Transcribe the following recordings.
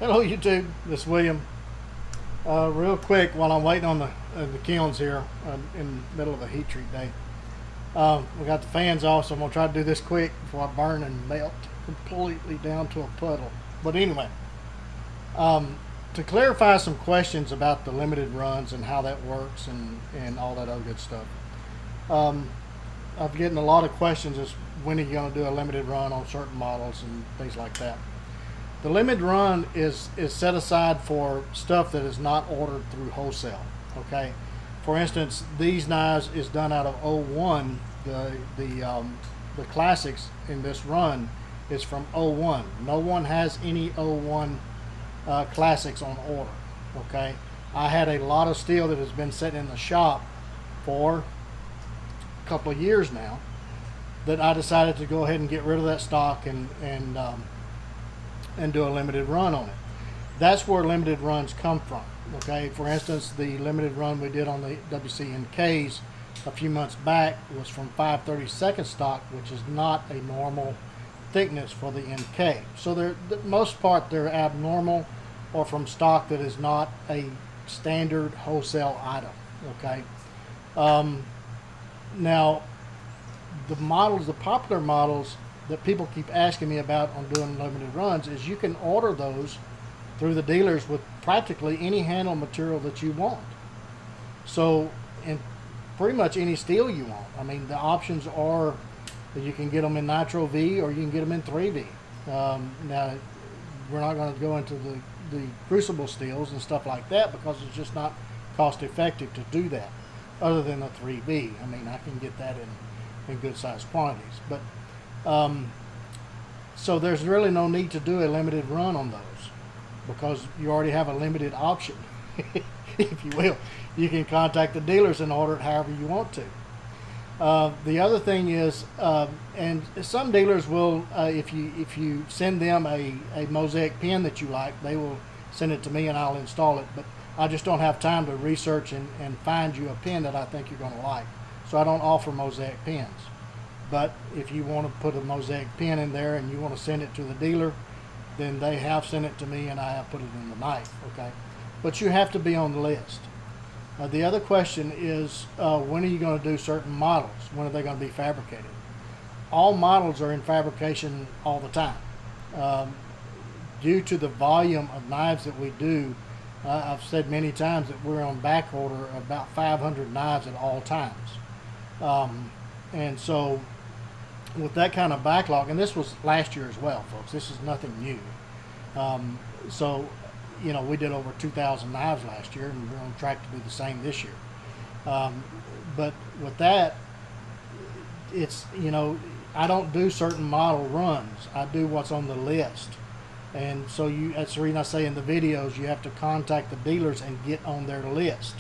Hello YouTube, this is William. Real quick, while I'm waiting on the kilns here in the middle of a heat treat day. We got the fans off, so I'm going to try to do this quick before I burn and melt completely down to a puddle. But anyway, to clarify some questions about the limited runs and how that works and all that other good stuff. I'm getting a lot of questions as when are you going to do a limited run on certain models and things like that. The limited run is set aside for stuff that is not ordered through wholesale. Okay, for instance, these knives is done out of '01. The classics in this run is from '01. No one has any '01 classics on order. Okay, I had a lot of steel that has been sitting in the shop for a couple of years now that I decided to go ahead and get rid of that stock and do a limited run on it. That's where limited runs come from. Okay, for instance, the limited run we did on the WCNKs a few months back was from 5/32 stock, which is not a normal thickness for the NK. So they're, the most part, they're abnormal or from stock that is not a standard wholesale item. Okay, now the models, the popular models that people keep asking me about on doing limited runs, is you can order those through the dealers with practically any handle material that you want. So, in pretty much any steel you want. I mean, the options are that you can get them in Nitro V or you can get them in 3V. Now, we're not going to go into the crucible steels and stuff like that because it's just not cost effective to do that, other than the 3V. I mean, I can get that in good sized quantities. But so there's really no need to do a limited run on those because you already have a limited option, if you will. You can contact the dealers and order it however you want to. The other thing is, and some dealers will, if you send them a mosaic pin that you like, they will send it to me and I'll install it. But I just don't have time to research and find you a pin that I think you're going to like. So I don't offer mosaic pins. But if you want to put a mosaic pin in there and you want to send it to the dealer, then they have sent it to me and I have put it in the knife. Okay, but you have to be on the list. The other question is, when are you going to do certain models? When are they going to be fabricated? All models are in fabrication all the time. Due to the volume of knives that we do, I've said many times that we're on back order of about 500 knives at all times. And so with that kind of backlog, and this was last year as well, folks, this is nothing new. So, you know, we did over 2,000 knives last year and we're on track to do the same this year. But with that, it's, you know, I don't do certain model runs. I do what's on the list. And so that's the reason I say in the videos, you have to contact the dealers and get on their list,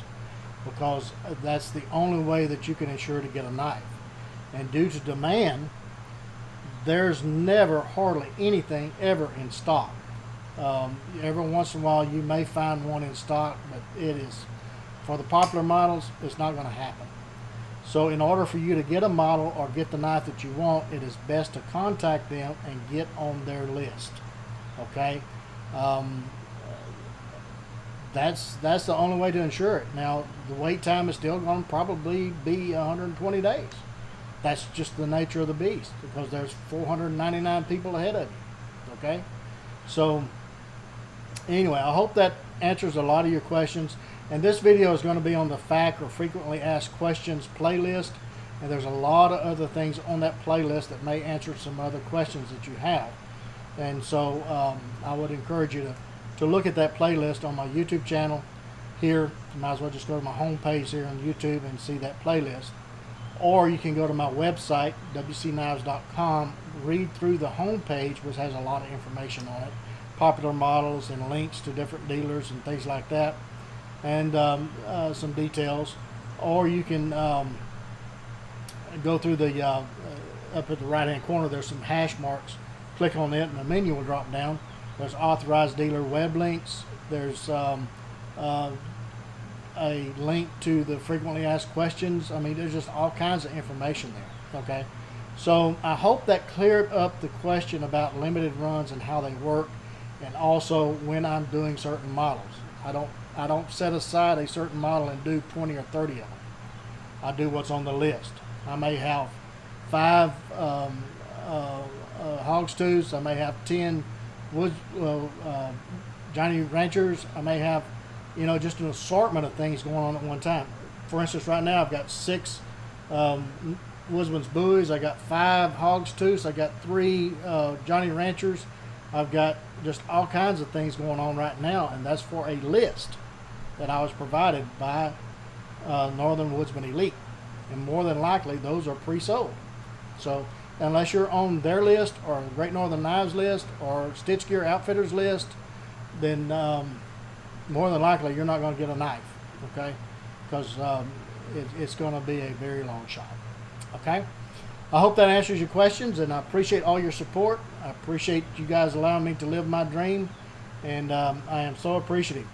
because that's the only way that you can ensure to get a knife. And due to demand, there's never hardly anything ever in stock. Every once in a while you may find one in stock, but it is, for the popular models, it's not going to happen. So in order for you to get a model or get the knife that you want, it is best to contact them and get on their list. Okay, that's the only way to ensure it. Now, the wait time is still going to probably be 120 days. That's just the nature of the beast, because there's 499 people ahead of you. Okay, so anyway, I hope that answers a lot of your questions. And this video is going to be on the FAQ, or frequently asked questions, playlist. And there's a lot of other things on that playlist that may answer some other questions that you have. And so I would encourage you to look at that playlist on my YouTube channel here. You might as well just go to my home page here on YouTube and see that playlist. Or you can go to my website, wcknives.com, read through the home page, which has a lot of information on it, popular models and links to different dealers and things like that, and some details. Or you can go through the, up at the right hand corner, there's some hash marks. Click on it and the menu will drop down. There's authorized dealer web links. There's a link to the frequently asked questions. I mean, there's just all kinds of information there. Okay, so I hope that cleared up the question about limited runs and how they work. and also when I'm doing certain models. I don't set aside a certain model and do 20 or 30 of them. I do what's on the list. I may have 5 hogs tooths. I may have 10 wood Johnny Ranchers. I may have, just an assortment of things going on at one time. For instance, right now I've got 6 Woodman's Buoys. I got 5 hogs tooths. I got 3 Johnny Ranchers. I've got just all kinds of things going on right now, and that's for a list that I was provided by Northern Woodsman Elite, and more than likely those are pre-sold. So unless you're on their list or Great Northern Knives list or Stitch Gear Outfitters list, then more than likely you're not going to get a knife, okay? Because it's going to be a very long shot, okay? I hope that answers your questions, and I appreciate all your support. I appreciate you guys allowing me to live my dream, and I am so appreciative.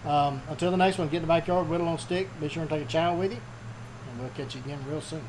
Until the next one, get in the backyard, whittle on stick. Be sure and take a child with you, and we'll catch you again real soon.